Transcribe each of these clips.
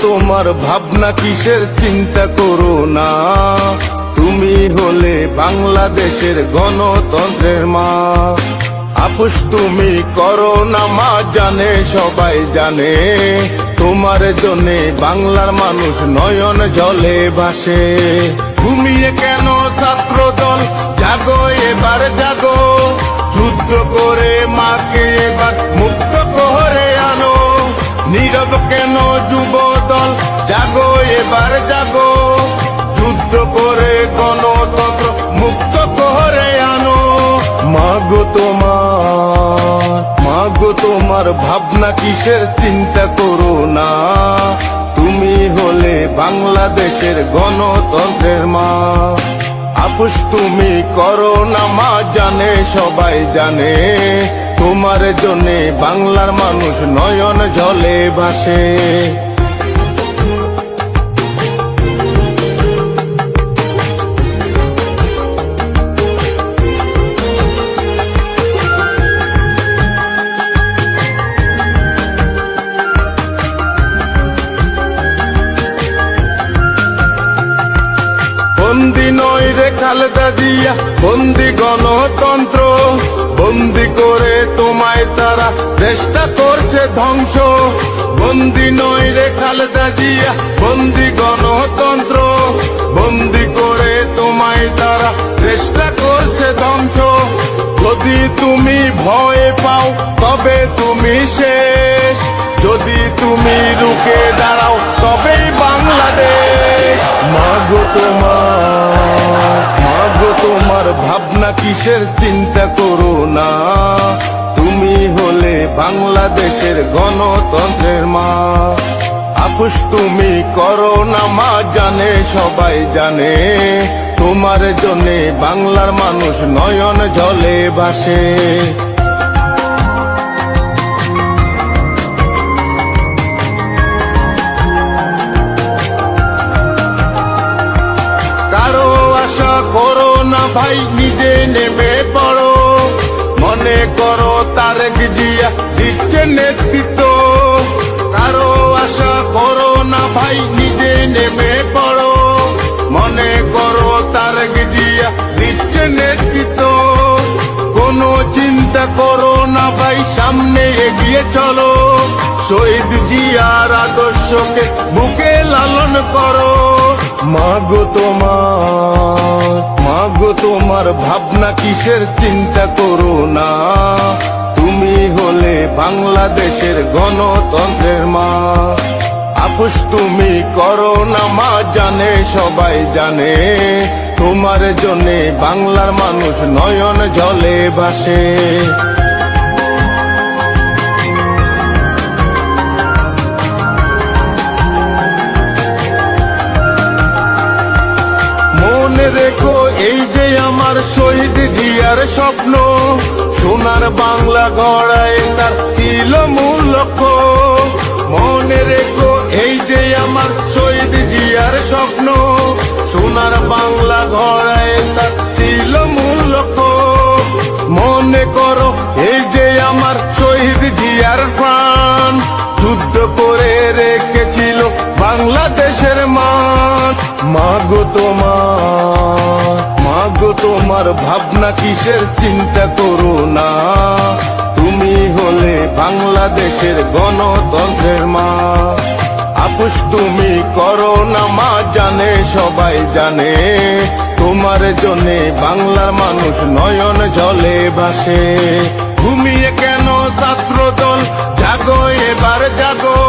তোমার ভাবনা কিসের, চিন্তা করো না। তুমি হলে বাংলাদেশের গণতন্ত্রের মা। আপোষ তুমি করো না মা, জানে সবাই জানে, তোমার জন্যে বাংলার মানুষ নয়ন জলে ভাসে। ঘুমিয়ে কেন ছাত্র দল, জাগো এবার জাগো, যুদ্ধ করে মাকে এবার মুক্ত করে আনো। নীরব কেন যুব দল, জাগো এবার জাগো, যুদ্ধ করে গণতন্ত্র মুক্ত করে আনো। মাগো তোমার ভাবনা কিসের, চিন্তা করো না। তুমি হলে বাংলাদেশের গণতন্ত্রের মা। আপোষ তুমি করো না মা, জানে সবাই জানে, তোমার জন্যে বাংলার মানুষ নয়ন জলে ভাসে। বন্দি নয় রে খালেদা জিয়া, বন্দি গণতন্ত্র, বন্দি করে তোমায় তারা দেশটা করছে ধ্বংস। বন্দি নয় রে খালেদা জিয়া, বন্দি গণতন্ত্র, বন্দি করে তোমায় তারা দেশটা করছে ধ্বংস। যদি তুমি ভয় পাও তবে তুমি শেষ, যদি তুমি রুখে দাঁড়াও তবেই বাংলাদেশ। মাগো তোমার ভাবনা কিসের, চিন্তা করো না। তুমি হলে বাংলাদেশের গণতন্ত্রের মা। আপোষ তুমি করো না মা, জানে সবাই জানে, তোমার জন্যে বাংলার মানুষ নয়ন জলে ভাসে। কারো আশা করো না ভাই, নিজে নেমে পড়ো, মনে করো তারেক জিয়া দিচ্ছে নেতৃত্ব। কারো আশা করো না ভাই, নিজে নেমে পড়ো, মনে করো তারেক জিয়া দিচ্ছে নেতৃত্ব। কোনো চিন্তা করো না ভাই, সামনে এগিয়ে চলো, শহীদ জিয়ার আদর্শকে বুকে লালন করো। মাগো তোমার ভাবনা কিসের, চিন্তা করো না। তুমি হলে বাংলাদেশের গণতন্ত্রের মা। আপোষ তুমি করো না মা, জানে সবাই জানে, তোমার জন্যে বাংলার মানুষ নয়ন জলে ভাসে। মনে রেখো এই যে আমার শহীদ জিয়ার স্বপ্ন, সোনার বাংলা গড়ায় তার ছিল মূল লক্ষ্য। মনে রেখো এই যে আমার শহীদ জিয়ার স্বপ্ন, সোনার বাংলা গড়ায় তার ছিল মূল লক্ষ্য। মনে করো এই যে আমার শহীদ জিয়ার প্রাণ, যুদ্ধ করে রেখেছিল বাংলাদেশের মান। মাগো তোমার ভাবনা কিসের, চিন্তা করো না। তুমি হলে বাংলাদেশের গণতন্ত্রের মা। আপোষ তুমি করো না মা, জানে সবাই জানে, তোমার জন্যে বাংলার মানুষ নয়ন জলে ভাসে। ঘুমিয়ে কেন ছাত্র দল, জাগো এবার জাগো,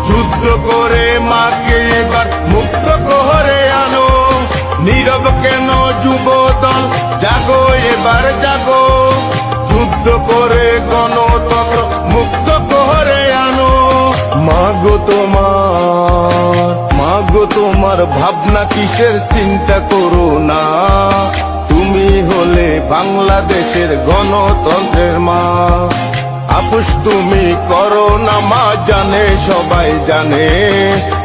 যুদ্ধ করে মাকে এবার মুক্ত করে আনো। নীরব কেন যুব দল, জাগো এবার জাগো, যুদ্ধ করে গণতন্ত্র মুক্ত করে আনো। মাগো তোমার ভাবনা কিসের, চিন্তা করো না। তুমি হলে বাংলাদেশের গণতন্ত্রের মা। আপোষ তুমি করো না মা, জানে সবাই জানে,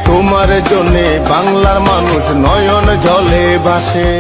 তোমার জন্যে বাংলার মানুষ নয়ন জলে ভাসে।